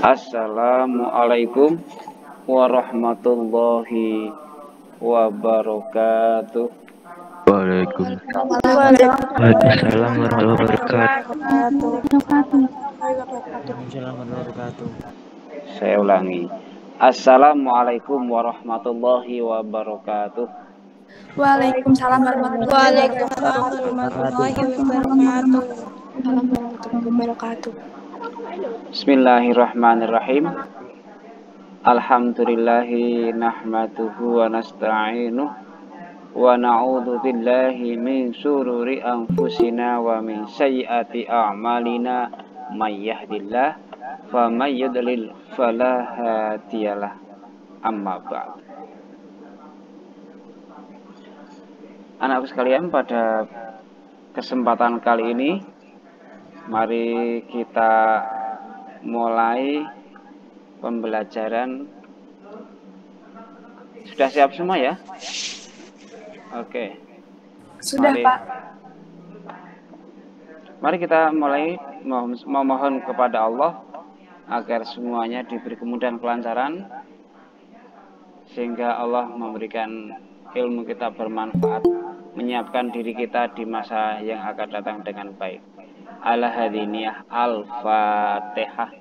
Assalamualaikum warahmatullahi wabarakatuh. Waalaikumsalam warahmatullahi wabarakatuh. Saya ulangi. Assalamualaikum warahmatullahi wabarakatuh. Waalaikumsalam warahmatullahi wabarakatuh. Bismillahirrahmanirrahim. Alhamdulillahi nahmaduhu wa nasta'inuh wa na'udzu billahi min syururi anfusina wa min sayyiati a'malina may yahdillah fa may yudlil fala hadiyalah. Amma ba'd. Anakku sekalian, pada kesempatan kali ini mari kita mulai pembelajaran. Sudah siap semua ya? Oke. Sudah, Pak. Mari kita mulai memohon kepada Allah agar semuanya diberi kemudahan kelancaran, sehingga Allah memberikan ilmu kita bermanfaat, menyiapkan diri kita di masa yang akan datang dengan baik. Al-Hadiniyah Al-Fatihah.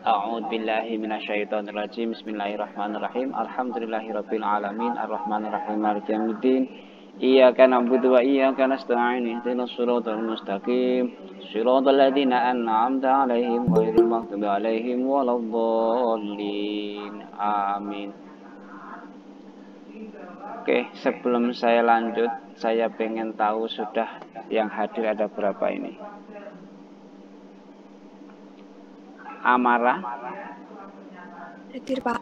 A'udzubillahi minasyaitonirrajim. Bismillahirrahmanirrahim. Alhamdulillahirabbil alamin arrahmanirrahim maliki yaumiddin. Iyyaka na'budu wa iyyaka nasta'in. Ihdinas siratal mustaqim. Shiratal ladzina an'amta 'alaihim ghairil maghdubi 'alaihim waladdallin. Amin. Oke, sebelum saya lanjut, saya pengen tahu sudah yang hadir ada berapa ini. Amara. Hadir, Pak.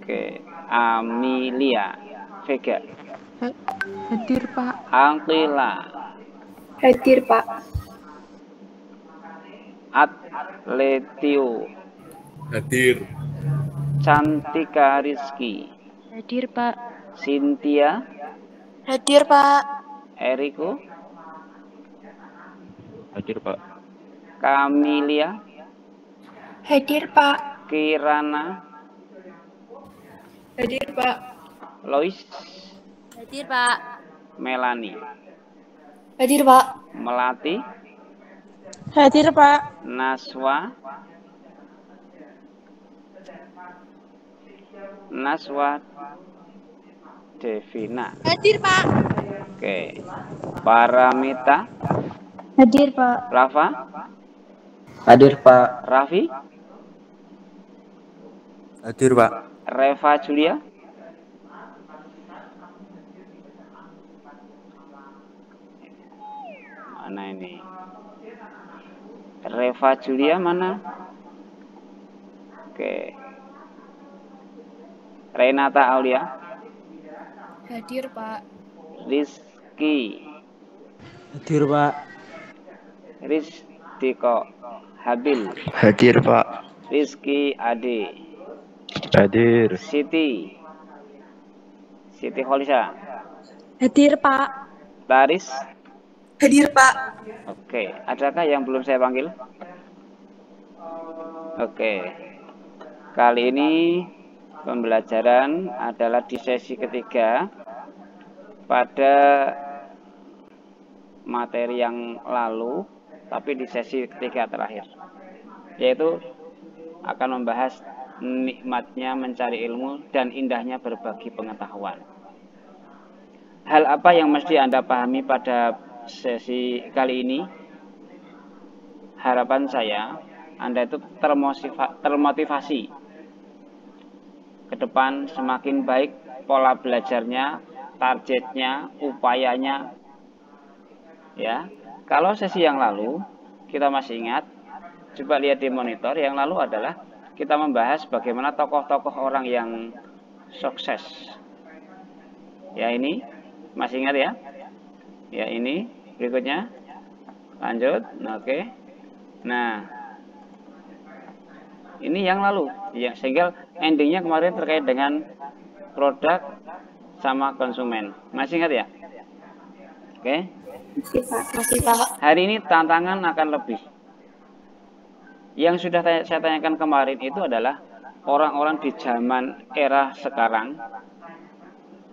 Oke, Amelia. Vega. Hadir, Pak. Angkila. Hadir, Pak. Atletio. Hadir. Cantika Rizky. Hadir, Pak. Cynthia. Hadir, Pak. Eriko. Hadir, Pak. Kamilia. Hadir, Pak. Kirana. Hadir, Pak. Lois. Hadir, Pak. Melanie. Hadir, Pak. Melati. Hadir, Pak. Naswa. Devina. Hadir, Pak. Oke. Paramita. Hadir, Pak. Rafa. Hadir, Pak. Raffi. Hadir, Pak. Reva Julia. Mana ini? Reva Julia mana? Oke. Renata Aulia. Hadir, Pak. Rizky. Hadir, Pak. Riztiko Habil. Hadir, Pak. Rizky Ade. Hadir. Siti Kholisa. Hadir, Pak. Taris. Hadir, Pak. Oke, adakah yang belum saya panggil? Oke. Kali ini pembelajaran adalah di sesi ketiga pada materi yang lalu, tapi di sesi ketiga terakhir, yaitu akan membahas nikmatnya mencari ilmu dan indahnya berbagi pengetahuan. Hal apa yang mesti Anda pahami pada sesi kali ini? Harapan saya Anda itu termotivasi ke depan semakin baik pola belajarnya, targetnya, upayanya. Ya, kalau sesi yang lalu kita masih ingat, coba lihat di monitor, yang lalu adalah kita membahas bagaimana tokoh-tokoh orang yang sukses. Ya, ini masih ingat ya? Ya, ini berikutnya. Lanjut. Oke. Nah, ini yang lalu. Ya, sehingga endingnya kemarin terkait dengan produk sama konsumen. Masih ingat ya? Oke. Masih, Pak. Masih, Pak. Hari ini tantangan akan lebih. Yang sudah saya tanyakan kemarin itu adalah orang-orang di zaman era sekarang,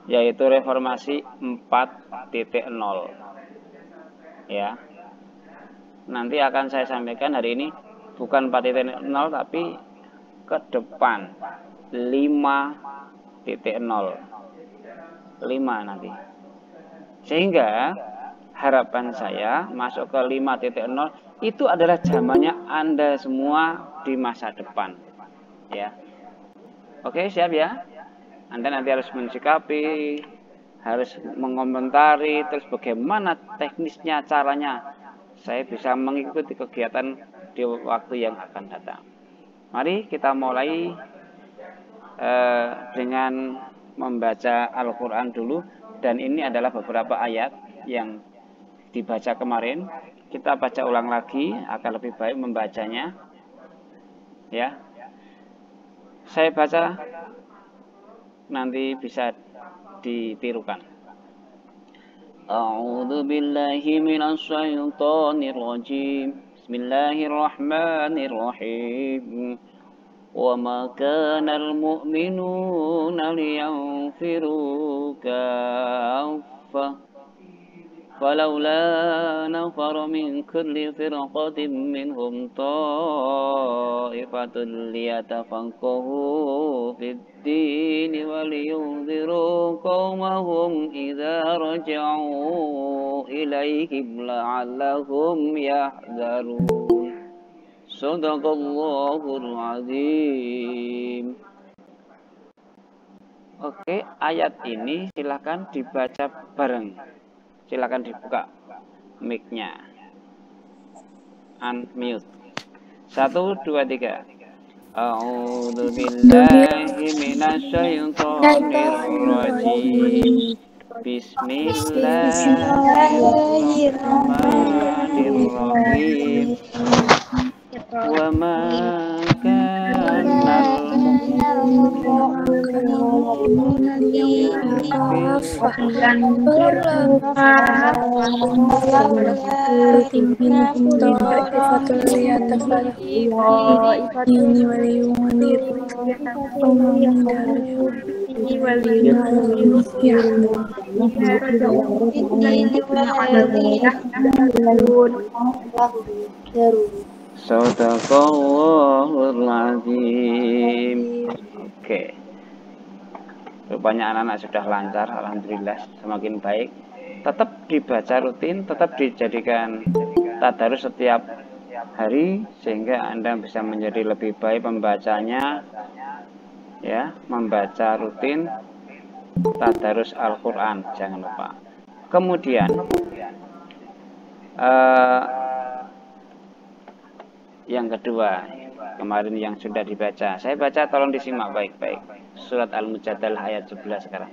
yaitu reformasi 4.0. Ya. Nanti akan saya sampaikan hari ini bukan 4.0 tapi ke depan 5.0. 5 nanti. Sehingga harapan saya masuk ke 5.0 itu adalah zamannya Anda semua di masa depan. Ya. Oke, siap ya? Anda nanti harus mensikapi, harus mengomentari, terus bagaimana teknisnya, caranya saya bisa mengikuti kegiatan di waktu yang akan datang. Mari kita mulai dengan membaca Al-Quran dulu, dan ini adalah beberapa ayat yang dibaca kemarin. Kita baca ulang lagi agar lebih baik membacanya. Ya, saya baca nanti bisa ditirukan. A'udzu billahi minasy syaithanir rajim. Bismillahirrahmanirrahim. وما كان المؤمنون لينفروا كافة فلولا نفر من كل فرقة منهم طائفة ليتفقهوا في الدين ولينذروا قومهم إذا رجعوا إليهم لعلهم يحذرون. Sadaqallahul azim. Oke, ayat ini silakan dibaca bareng. Silakan dibuka mic-nya. Unmute. 1, 2, 3. A'udzu billahi minasy syaithanir rajim. Bismillahirrahmanirrahim. Wa ma kana Sadaqallahul azim. Oke. Rupanya anak-anak sudah lancar, alhamdulillah, semakin baik. Tetap dibaca rutin, tetap dijadikan tadarus setiap hari sehingga Anda bisa menjadi lebih baik pembacanya. Ya, membaca rutin tadarus Al-Qur'an, jangan lupa. Kemudian yang kedua, kemarin yang sudah dibaca, saya baca, tolong disimak baik-baik. Surat Al-Mujadalah ayat 11 sekarang.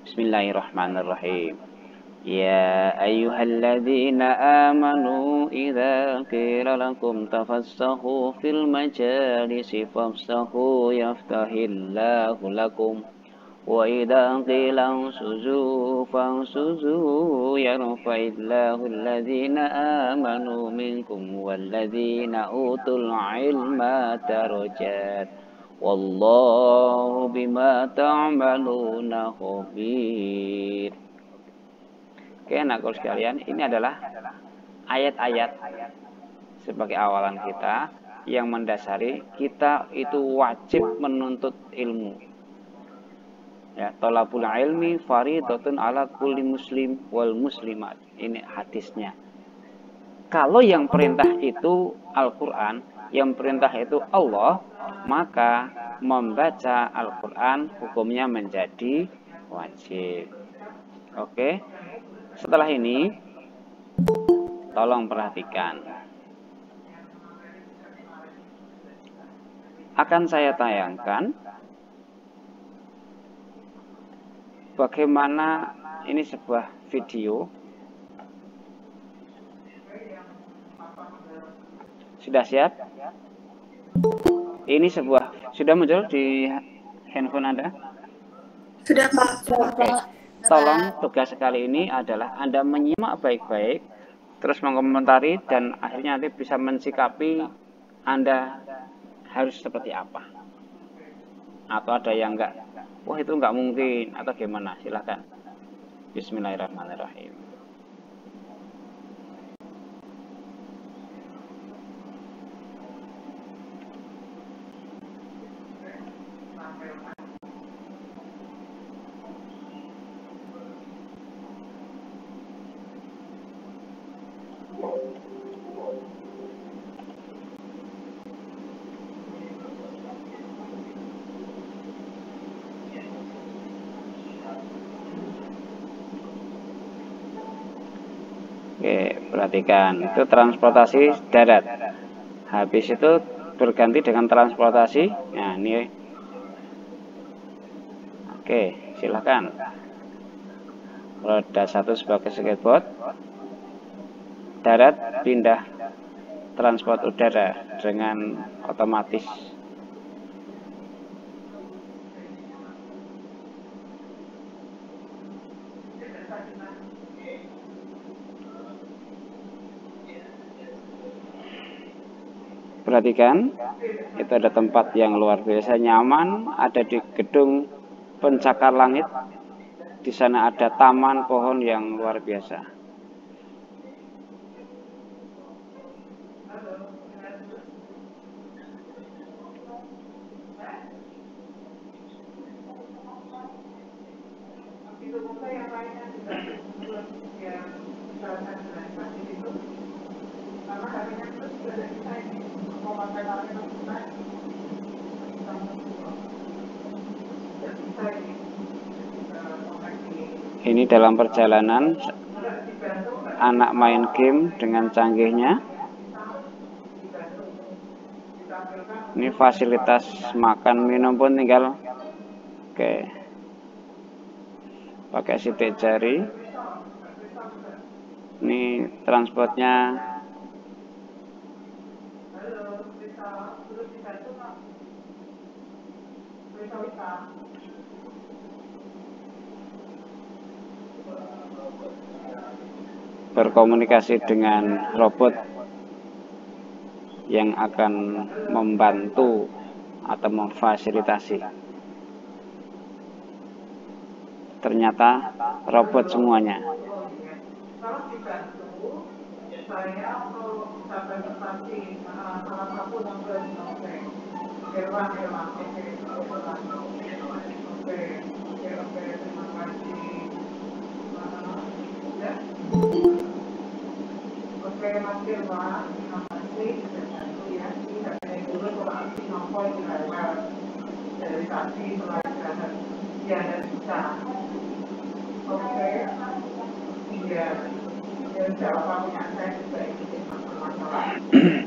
Bismillahirrahmanirrahim. Ya ayyuhalladzina amanu idza qila lakum tafassahu fil majalisi fafsahu yaftahillahu lakum. وَإِذَا قِيلَ انشُزُوا فَانشُزُوا يَرْفَعِ اللَّهُ الَّذِينَ آمَنُوا مِنكُمْ وَالَّذِينَ أُوتُوا الْعِلْمَ دَرَجَاتٍ وَاللَّهُ بِمَا تَعْمَلُونَ خَبِيرٌ. Oke, anak-anak sekalian, ini adalah ayat-ayat sebagai awalan kita yang mendasari kita itu wajib menuntut ilmu. Ya, talabul ilmi faridatun ala kulli muslim wal muslimat. Ini hadisnya. Kalau yang perintah itu Al-Qur'an, yang perintah itu Allah, maka membaca Al-Qur'an hukumnya menjadi wajib. Oke. Setelah ini tolong perhatikan. Akan saya tayangkan bagaimana ini sebuah video. Sudah siap? Ini sebuah, sudah muncul di handphone Anda? Sudah, Pak. Oke. Tolong tugas kali ini adalah Anda menyimak baik-baik, terus mengomentari, dan akhirnya nanti bisa mensikapi Anda harus seperti apa? Atau ada yang enggak, wah itu enggak mungkin, atau gimana? Silahkan. Bismillahirrahmanirrahim. Oke, perhatikan, itu transportasi darat. Habis itu berganti dengan transportasi. Nah, ini. Oke, silakan. Roda 1 sebagai skateboard. Darat pindah transport udara dengan otomatis. Perhatikan, itu ada tempat yang luar biasa nyaman, ada di gedung pencakar langit. Di sana ada taman pohon yang luar biasa. Ini dalam perjalanan anak main game dengan canggihnya. Ini fasilitas makan minum pun tinggal pakai sidik jari. Ini transportnya berkomunikasi dengan robot yang akan membantu atau memfasilitasi. Ternyata robot semuanya.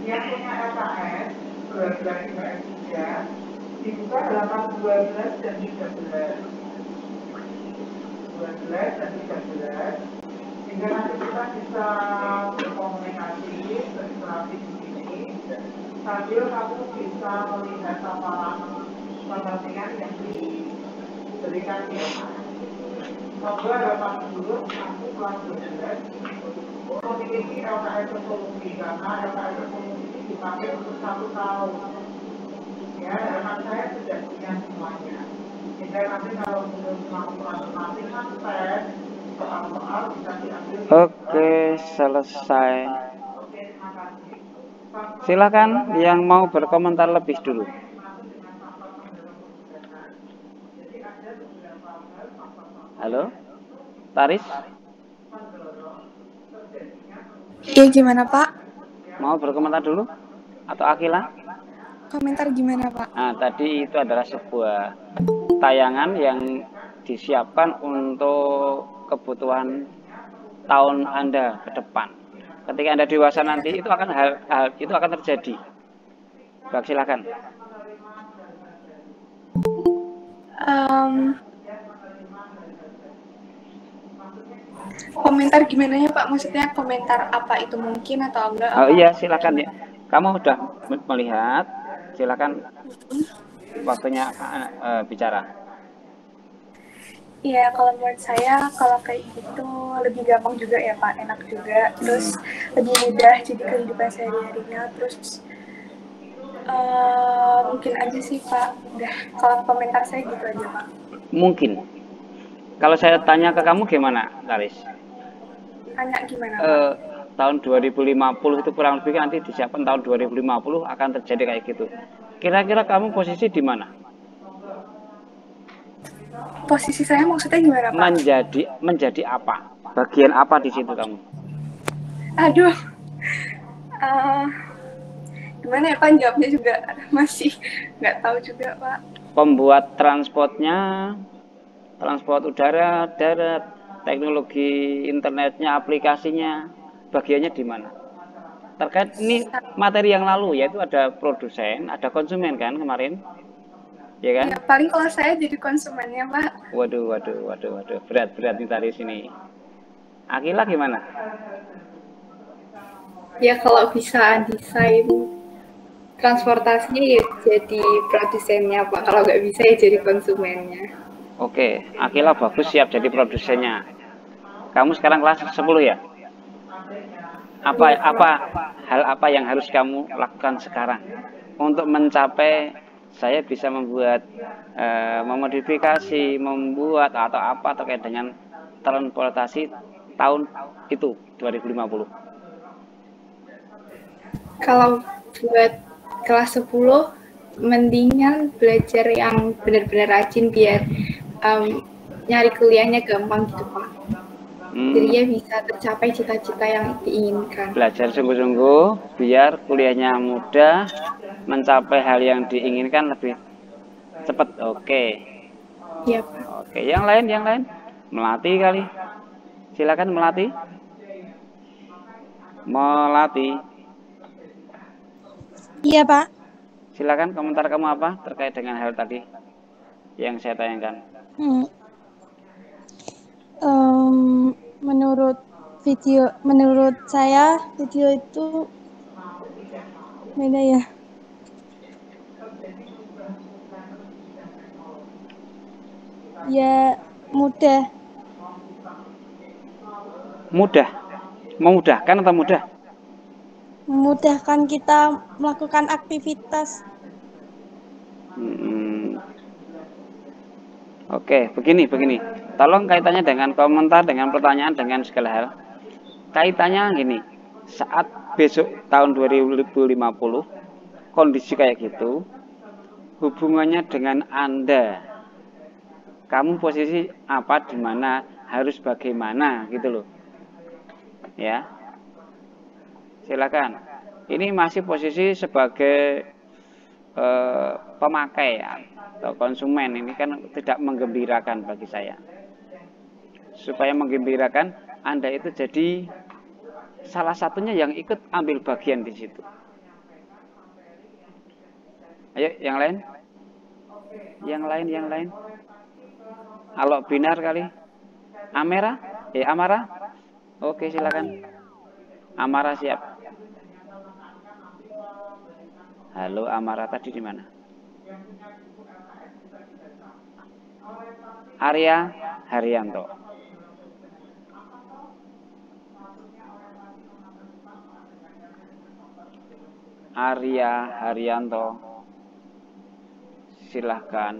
Yang punya LKS 12 IPS 3 dibuka halaman 12 dan 13 dan 13 sehingga nanti kita bisa berkomunikasi berinteraksi di sini sambil kamu bisa melihat paparan pendampingan yang diberikan di LKS. Monggo harapan dulu nanti kelas 12 memiliki LKS resolusi karena LKS resolusi ini dipakai untuk 1 tahun. Ya, harapan saya sudah punya semuanya. Sehingga nanti kalau belum melakukan masing-masing tes soal-soal bisa diambil. Oke, selesai. Oke, terima kasih. Silakan yang mau berkomentar lebih dulu. Halo, Taris? Iya, gimana Pak? Mau berkomentar dulu? Atau Akila? Komentar gimana Pak? Nah, tadi itu adalah sebuah tayangan yang disiapkan untuk kebutuhan tahun Anda ke depan. Ketika Anda dewasa nanti, itu akan hal itu akan terjadi. Baik, silakan. Komentar gimana ya Pak? Maksudnya komentar apa itu mungkin atau enggak? Oh iya, silakan ya. Kamu sudah melihat, silakan waktunya bicara. Iya, kalau menurut saya kalau kayak gitu lebih gampang juga ya Pak, enak juga, terus lebih mudah jadi kehidupan sehari-harinya, terus Mungkin aja sih Pak. Udah, kalau komentar saya gitu aja Pak. Mungkin. Kalau saya tanya ke kamu gimana, Laris? Tanya gimana Pak? Tahun 2050 itu kurang lebih nanti disiapkan tahun 2050 akan terjadi kayak gitu. Kira-kira kamu posisi di mana? Posisi saya maksudnya gimana Pak? Menjadi apa? Bagian apa di situ kamu? Aduh. Gimana ya Pak, jawabnya juga masih nggak tahu juga Pak. Pembuat transportnya, transport udara, darat, teknologi internetnya, aplikasinya, bagiannya di mana? Terkait ini materi yang lalu, yaitu ada produsen, ada konsumen kan kemarin, ya kan? Ya, paling kalau saya jadi konsumennya Pak. Waduh, berat nih dari sini. Akila gimana? Ya kalau bisa desain transportasinya ya jadi produsennya Pak, kalau nggak bisa ya jadi konsumennya. Oke, Akila bagus, siap jadi produsennya. Kamu sekarang kelas 10 ya? Hal apa yang harus kamu lakukan sekarang untuk mencapai saya bisa membuat memodifikasi, membuat atau apa terkait dengan transportasi tahun itu 2050? Kalau buat kelas 10 mendingan belajar yang benar-benar rajin biar nyari kuliahnya gampang gitu Pak. Jadi ya bisa tercapai cita-cita yang diinginkan. Belajar sungguh-sungguh biar kuliahnya mudah, mencapai hal yang diinginkan lebih cepat. Oke. Iya Pak. Oke, yang lain. Melati kali. Silakan Melati. Iya Pak. Silakan komentar kamu apa terkait dengan hal tadi yang saya tanyakan. Menurut saya video itu beda ya. Ya mudah. Memudahkan atau mudah? Memudahkan kita melakukan aktivitas. Oke, begini. Tolong kaitannya dengan komentar, dengan pertanyaan, dengan segala hal. Kaitannya gini, saat besok tahun 2050, kondisi kayak gitu, hubungannya dengan Anda. Kamu posisi apa, di mana, harus bagaimana, gitu loh. Ya. Silakan. Ini masih posisi sebagai pemakai atau konsumen, ini kan tidak menggembirakan bagi saya. Supaya menggembirakan, Anda itu jadi salah satunya yang ikut ambil bagian di situ. Ayo, yang lain. Halo, Binar kali. Amara? Oke, silakan. Amara siap. Halo, Amara tadi di mana? Arya Haryanto. Silahkan.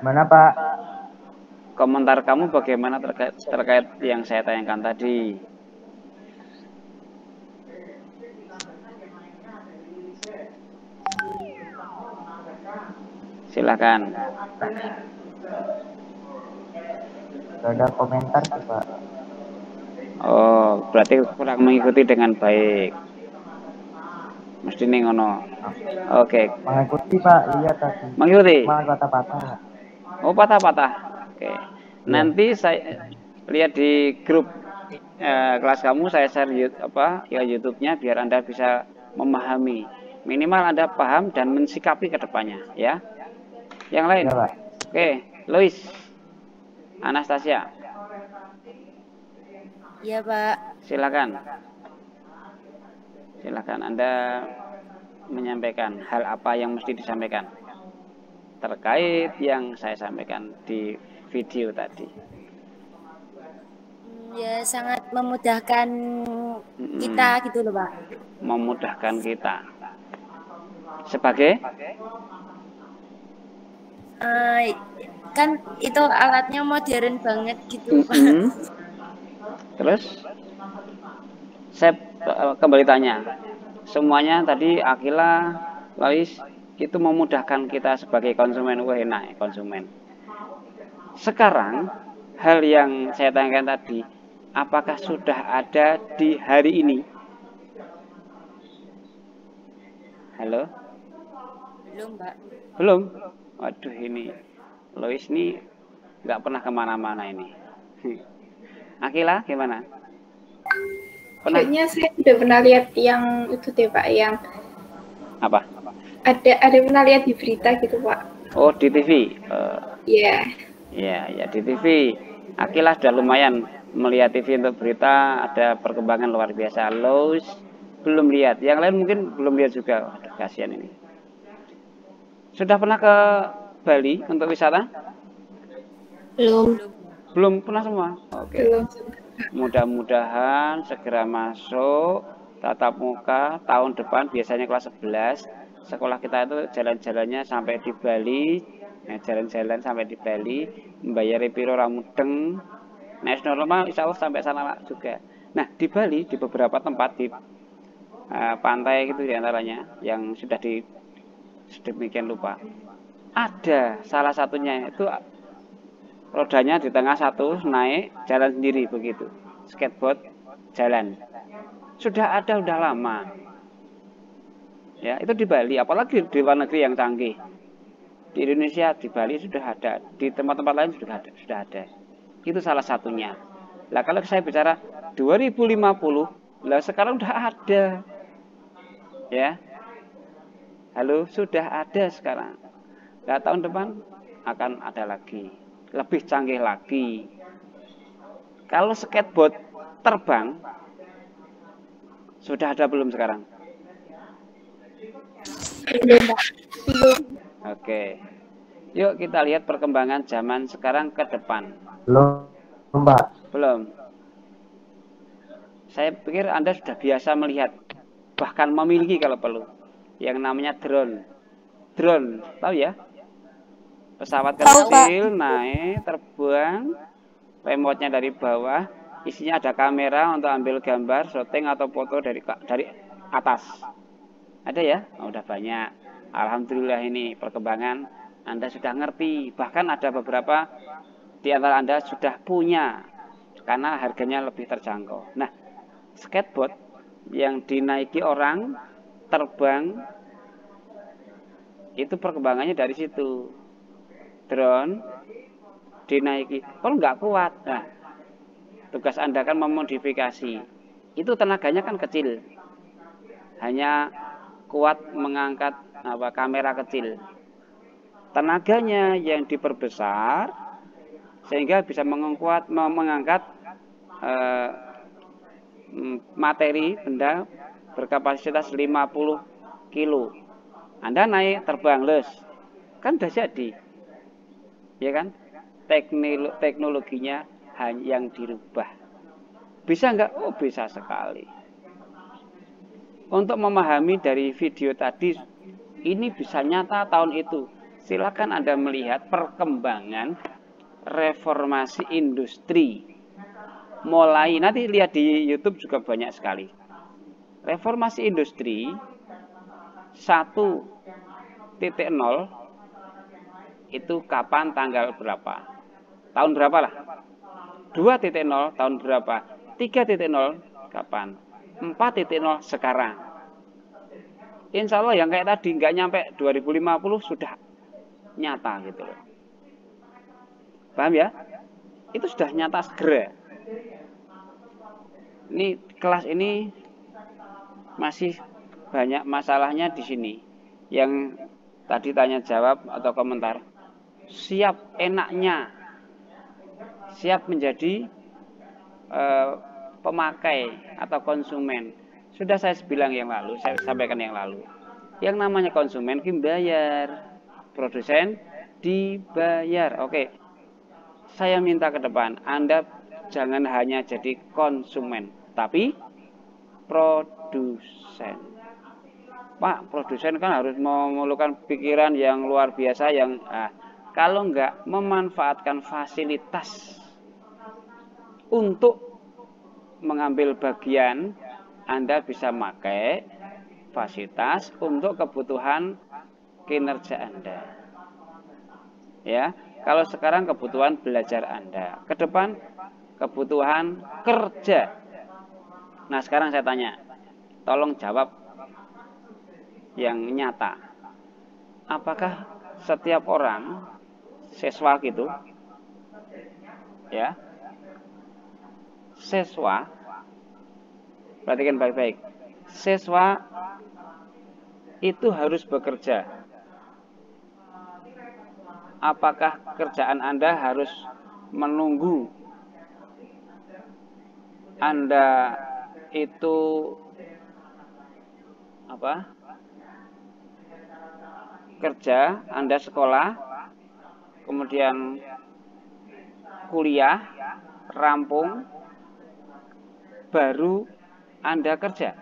Mana Pak? Komentar kamu bagaimana terkait yang saya tanyakan tadi? Silakan. Gak ada komentar sih Pak. Oh, berarti kurang mengikuti dengan baik. Mesti nih ngono. Oke. Mengikuti Pak, iya tadi. Mengikuti. Patah-patah. Oh, patah-patah. Oke. Nanti saya lihat di grup kelas kamu, saya share YouTube-nya biar Anda bisa memahami. Minimal Anda paham dan mensikapi ke depannya, ya. Yang lain. Ya, Pak. Oke, Lois. Anastasia. Iya Pak. Silakan Anda menyampaikan hal apa yang mesti disampaikan terkait yang saya sampaikan di video tadi. Ya, sangat memudahkan kita gitu loh, Pak. Memudahkan kita. Sebagai? Kan itu alatnya modern banget gitu, Pak. Terus? Saya kembali tanya. Semuanya tadi Akila, Lois, itu memudahkan kita sebagai konsumen. Wah, enak konsumen. Sekarang, hal yang saya tanyakan tadi, apakah sudah ada di hari ini? Halo? Belum, Pak. Belum? Waduh, ini Lois ini nggak pernah kemana-mana ini. Akila, gimana? Kayaknya saya sudah pernah lihat yang itu deh, Pak, yang apa? Ada pernah lihat di berita gitu, Pak. Oh, di TV? Iya. Ya, di TV. Akila sudah lumayan melihat TV untuk berita, ada perkembangan luar biasa. Lois belum lihat. Yang lain mungkin belum lihat juga. Waduh, kasihan ini. Sudah pernah ke Bali untuk wisata? Belum pernah semua? Oke. Mudah-mudahan segera masuk tatap muka tahun depan, biasanya kelas 11. Sekolah kita itu jalan-jalannya sampai di Bali. Jalan-jalan sampai di Bali, membayar piro ramudeng. Nasional normal insya Allah sampai sana juga. Nah, di Bali di beberapa tempat di pantai gitu diantaranya yang sudah sedemikian lupa. Ada salah satunya itu rodanya di tengah satu, naik jalan sendiri begitu. Skateboard jalan. Sudah ada udah lama. Ya, itu di Bali, apalagi di luar negeri yang canggih. Di Indonesia, di Bali sudah ada, di tempat-tempat lain sudah ada. Itu salah satunya. Lah kalau saya bicara 2050, lah sekarang sudah ada. Ya. Halo, sudah ada sekarang. Lah tahun depan akan ada lagi, lebih canggih lagi. Kalau skateboard terbang sudah ada belum sekarang? Belum. Oke. Yuk kita lihat perkembangan zaman sekarang ke depan. Belum, Mbak. Belum. Saya pikir Anda sudah biasa melihat, bahkan memiliki kalau perlu, yang namanya drone. Drone, tahu ya? Pesawat kecil naik, terbang, remote-nya dari bawah, isinya ada kamera untuk ambil gambar, syuting atau foto dari atas. Ada ya? Oh, udah banyak. Alhamdulillah ini perkembangan Anda sudah ngerti. Bahkan ada beberapa di antara Anda sudah punya karena harganya lebih terjangkau. Nah, skateboard yang dinaiki orang terbang itu perkembangannya dari situ. Drone dinaiki, kalau nggak kuat. Nah, tugas Anda kan memodifikasi. Itu tenaganya kan kecil. Hanya kuat mengangkat kamera kecil. Tenaganya yang diperbesar sehingga bisa mengangkat materi benda berkapasitas 50 kilo. Anda naik terbang kan sudah jadi. Ya kan? Teknologinya hanya yang dirubah. Bisa enggak? Oh, bisa sekali. Untuk memahami dari video tadi, ini bisa nyata tahun itu. Silakan Anda melihat perkembangan reformasi industri. Mulai, nanti lihat di YouTube juga banyak sekali. Reformasi industri 1.0 itu kapan, tanggal berapa? Tahun berapa lah? 2.0 tahun berapa? 3.0 kapan? 4.0 sekarang. Insya Allah yang kayak tadi nggak nyampe 2050 sudah nyata gitu loh. Paham ya? Itu sudah nyata segera. Ini kelas ini masih banyak masalahnya di sini. Yang tadi tanya jawab atau komentar, siap enaknya, siap menjadi pemakai atau konsumen. Sudah saya bilang yang lalu, saya sampaikan yang lalu. Yang namanya konsumen dibayar, produsen dibayar. Oke. Saya minta ke depan Anda jangan hanya jadi konsumen, tapi produsen. Pak, produsen kan harus memerlukan pikiran yang luar biasa yang kalau nggak memanfaatkan fasilitas untuk mengambil bagian, Anda bisa pakai fasilitas untuk kebutuhan kinerja Anda. Ya, kalau sekarang kebutuhan belajar Anda, ke depan kebutuhan kerja. Nah, sekarang saya tanya, tolong jawab yang nyata. Apakah setiap orang siswa gitu, ya, siswa, perhatikan baik-baik, siswa itu harus bekerja. Apakah kerjaan Anda harus menunggu Anda itu kerja, Anda sekolah, kemudian kuliah, rampung, baru Anda kerja?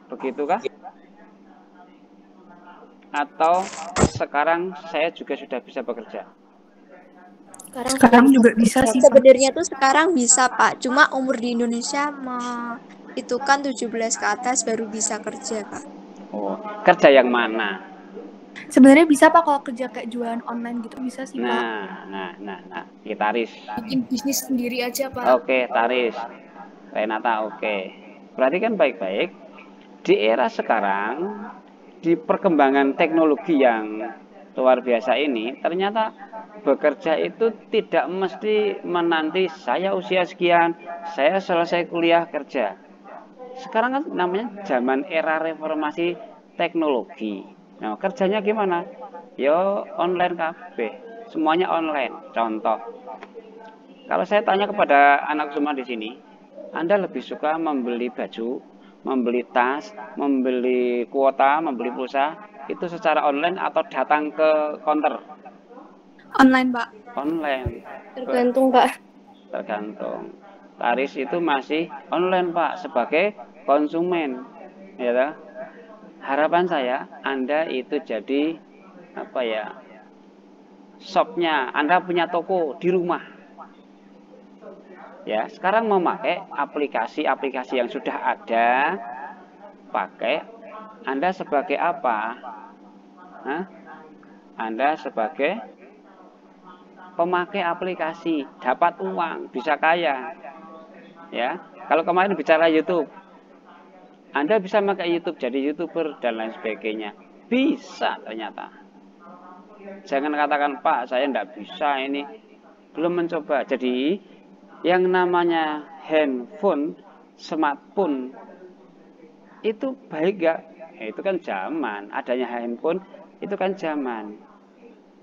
Begitukah? Atau sekarang saya juga sudah bisa bekerja? Sekarang juga bisa sih, Pak. Sebenarnya tuh sekarang bisa, Pak. Cuma umur di Indonesia itu kan 17 ke atas baru bisa kerja, Pak. Oh, kerja yang mana? Sebenarnya bisa, Pak, kalau kerja kayak jualan online gitu bisa sih, Pak. Nah, Taris. Bikin bisnis sendiri aja, Pak. Oke, Taris. Renata, oke. Berarti kan baik-baik. Di era sekarang, di perkembangan teknologi yang luar biasa ini, ternyata bekerja itu tidak mesti menanti saya usia sekian, saya selesai kuliah kerja. Sekarang kan namanya zaman era reformasi teknologi. Nah, kerjanya gimana? Yo online kabeh, semuanya online. Contoh, kalau saya tanya kepada anak semua di sini, Anda lebih suka membeli baju, membeli tas, membeli kuota, membeli pulsa, itu secara online atau datang ke counter? Online, Pak. Online. Tergantung, Pak. Tergantung. Taris itu masih online, Pak, sebagai konsumen. Ya toh? Harapan saya Anda itu jadi shopnya, Anda punya toko di rumah. Ya, sekarang memakai aplikasi-aplikasi yang sudah ada, pakai. Anda sebagai apa? Anda sebagai pemakai aplikasi, dapat uang, bisa kaya. Ya, kalau kemarin bicara YouTube, Anda bisa pakai YouTube jadi YouTuber dan lain sebagainya. Bisa ternyata. Jangan katakan, Pak, saya tidak bisa, ini belum mencoba. Jadi yang namanya handphone, smartphone, itu baik gak? Itu kan zaman. Adanya handphone, itu kan zaman.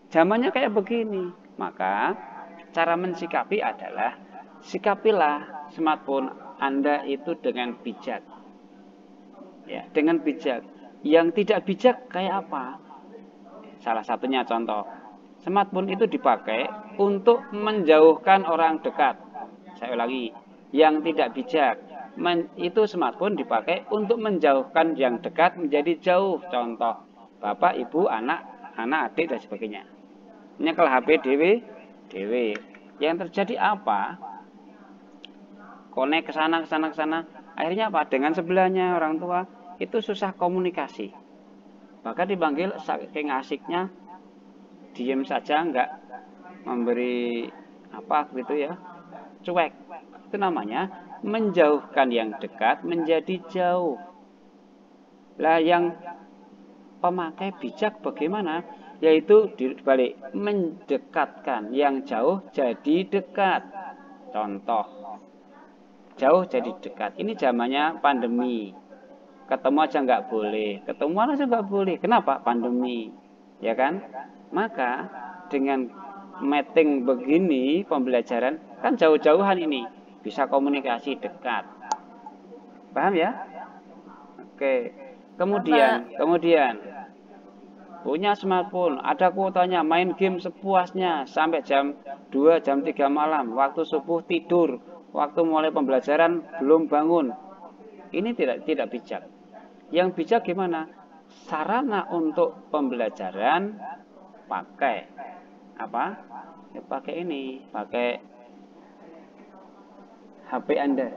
Zamannya kayak begini. Maka cara mensikapi adalah, sikapilah smartphone Anda itu dengan bijak. Ya, dengan bijak. Yang tidak bijak kayak apa? Salah satunya contoh, smartphone itu dipakai untuk menjauhkan orang dekat. Saya ulangi, yang tidak bijak, itu smartphone dipakai untuk menjauhkan yang dekat menjadi jauh. Contoh, bapak, ibu, anak, adik, dan sebagainya. Nyekel HP dewe. Yang terjadi apa? Konek ke sana. Akhirnya apa? Dengan sebelahnya orang tua itu susah komunikasi. Bahkan dipanggil saking asiknya, diem saja, nggak memberi gitu ya, cuek. Itu namanya menjauhkan yang dekat menjadi jauh. Lah yang pemakai bijak bagaimana? Yaitu dibalik, mendekatkan yang jauh jadi dekat. Contoh, jauh jadi dekat. Ini zamannya pandemi. Ketemu aja nggak boleh. Ketemuan aja nggak boleh. Kenapa? Pandemi. Ya kan? Maka dengan meeting begini, pembelajaran, kan jauh-jauhan ini. Bisa komunikasi dekat. Paham ya? Oke. Kemudian punya smartphone, ada kuotanya, main game sepuasnya sampai jam 2, jam 3 malam, waktu subuh tidur, waktu mulai pembelajaran belum bangun. Ini tidak bijak. Yang bijak gimana? Sarana untuk pembelajaran pakai apa? Ya, pakai ini, pakai HP Anda.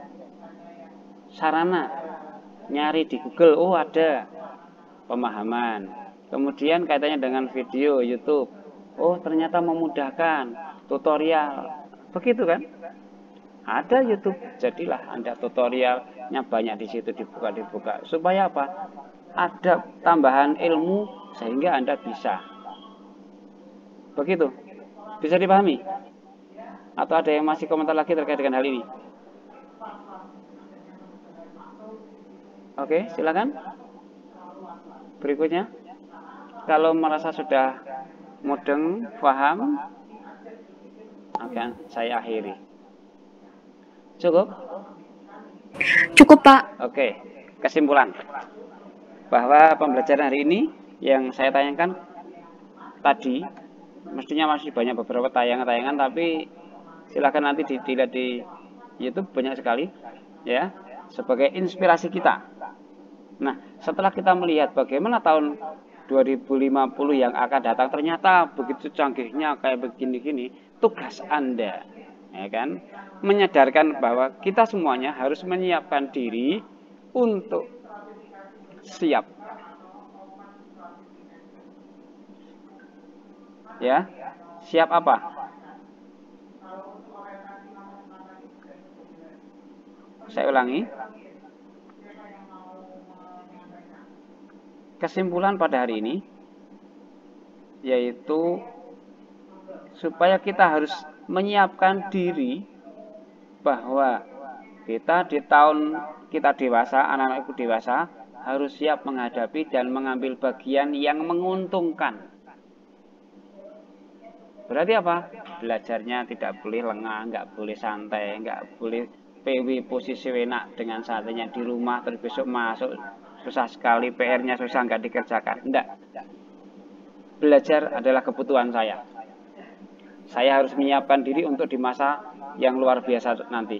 Sarana nyari di Google, oh ada pemahaman. Kemudian kaitannya dengan video YouTube, oh ternyata memudahkan, tutorial, begitu kan? Ada YouTube, jadilah Anda tutorialnya banyak di situ, dibuka. Supaya apa? Ada tambahan ilmu sehingga Anda bisa. Begitu. Bisa dipahami? Atau ada yang masih komentar lagi terkait dengan hal ini? Oke, silakan. Berikutnya. Kalau merasa sudah mudeng, paham, akan saya akhiri. Cukup? Cukup, Pak. Oke, kesimpulan. Bahwa pembelajaran hari ini yang saya tayangkan tadi, mestinya masih banyak beberapa tayangan-tayangan, tapi silakan nanti dilihat di YouTube, banyak sekali, ya, sebagai inspirasi kita. Nah, setelah kita melihat bagaimana tahun 2050 yang akan datang ternyata begitu canggihnya kayak begini-gini, tugas Anda, ya kan, menyadarkan bahwa kita semuanya harus menyiapkan diri untuk siap. Ya, siap apa? Saya ulangi. Kesimpulan pada hari ini yaitu supaya kita harus menyiapkan diri bahwa kita di tahun kita dewasa, anak-anak ibu dewasa harus siap menghadapi dan mengambil bagian yang menguntungkan. Berarti apa? Belajarnya tidak boleh lengah, nggak boleh santai, nggak boleh PW posisi enak dengan santainya di rumah, terus besok masuk susah sekali, PR-nya susah, nggak dikerjakan. Enggak. Belajar adalah kebutuhan saya. Saya harus menyiapkan diri untuk di masa yang luar biasa nanti.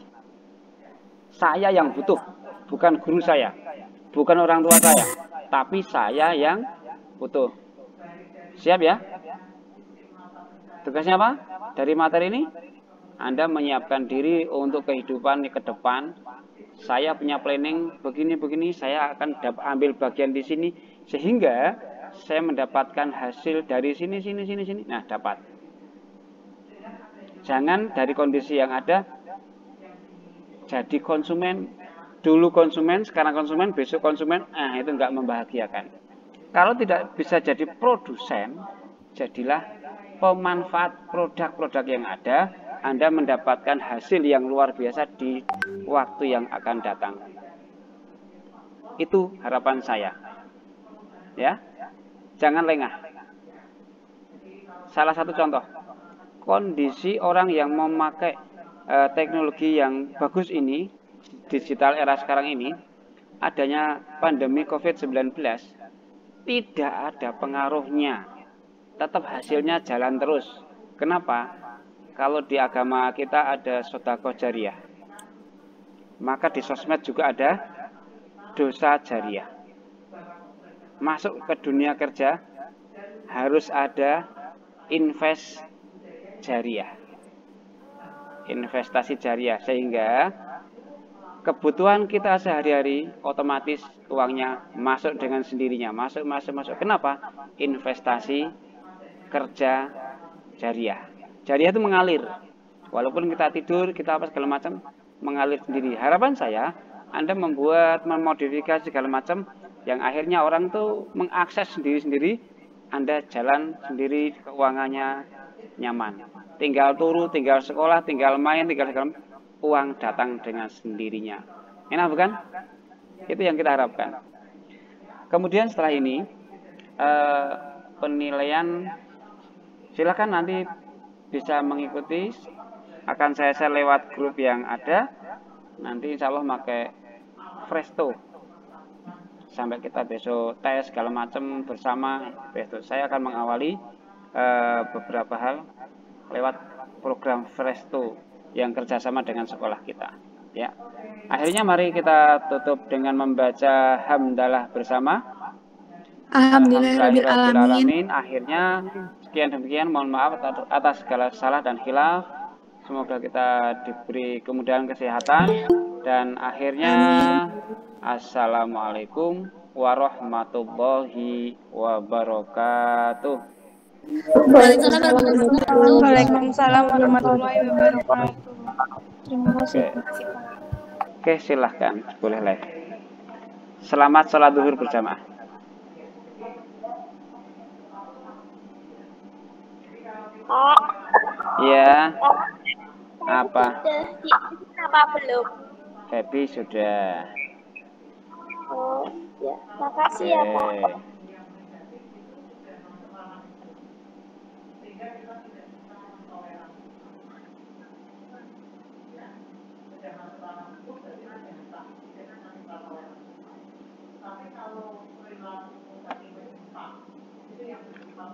Saya yang butuh, bukan guru saya, bukan orang tua saya, tapi saya yang butuh. Siap ya? Tugasnya apa? Dari materi ini, Anda menyiapkan diri untuk kehidupan ke depan. Saya punya planning begini-begini, saya akan ambil bagian di sini sehingga saya mendapatkan hasil dari sini. Nah, dapat. Jangan dari kondisi yang ada jadi konsumen, dulu konsumen, sekarang konsumen, besok konsumen, itu nggak membahagiakan. Kalau tidak bisa jadi produsen, jadilah pemanfaat produk-produk yang ada. Anda mendapatkan hasil yang luar biasa di waktu yang akan datang. Itu harapan saya. Ya, jangan lengah. Salah satu contoh, kondisi orang yang memakai teknologi yang bagus ini, digital era sekarang ini, adanya pandemi COVID-19, tidak ada pengaruhnya. Tetap hasilnya jalan terus. Kenapa? Kalau di agama kita ada sedekah jariyah, maka di sosmed juga ada dosa jariyah. Masuk ke dunia kerja harus ada invest jariyah, investasi jariyah, sehingga kebutuhan kita sehari-hari otomatis uangnya masuk dengan sendirinya, masuk. Kenapa? Investasi kerja jariyah. Jariyah itu mengalir. Walaupun kita tidur, kita apa segala macam, mengalir sendiri. Harapan saya, Anda memodifikasi segala macam, yang akhirnya orang tuh mengakses sendiri-sendiri, Anda jalan sendiri, keuangannya nyaman. Tinggal turu, tinggal sekolah, tinggal main, tinggal segala macam, uang datang dengan sendirinya. Enak bukan? Itu yang kita harapkan. Kemudian setelah ini, penilaian, silakan nanti bisa mengikuti, akan saya share lewat grup yang ada. Nanti insya Allah pakai Presto. sampai kita besok tes segala macam bersama. Besok saya akan mengawali beberapa hal lewat program Fresh2 yang kerjasama dengan sekolah kita. Ya, akhirnya mari kita tutup dengan membaca hamdalah bersama. Alhamdulillahirrahmanirrahim. Akhirnya sekian demikian, mohon maaf atas segala salah dan khilaf. Semoga kita diberi kemudahan kesehatan dan akhirnya assalamualaikum warahmatullahi wabarakatuh. Waalaikumsalam warahmatullahi wabarakatuh. Terima kasih. Oke, silahkan boleh live. Selamat sholat zuhur berjamaah. Ya. Apa? Apa belum? Happy sudah. Oh, ya. Makasih ya, Pak. Tapi kalau perilaku tadi menyimpang, itu yang bersifat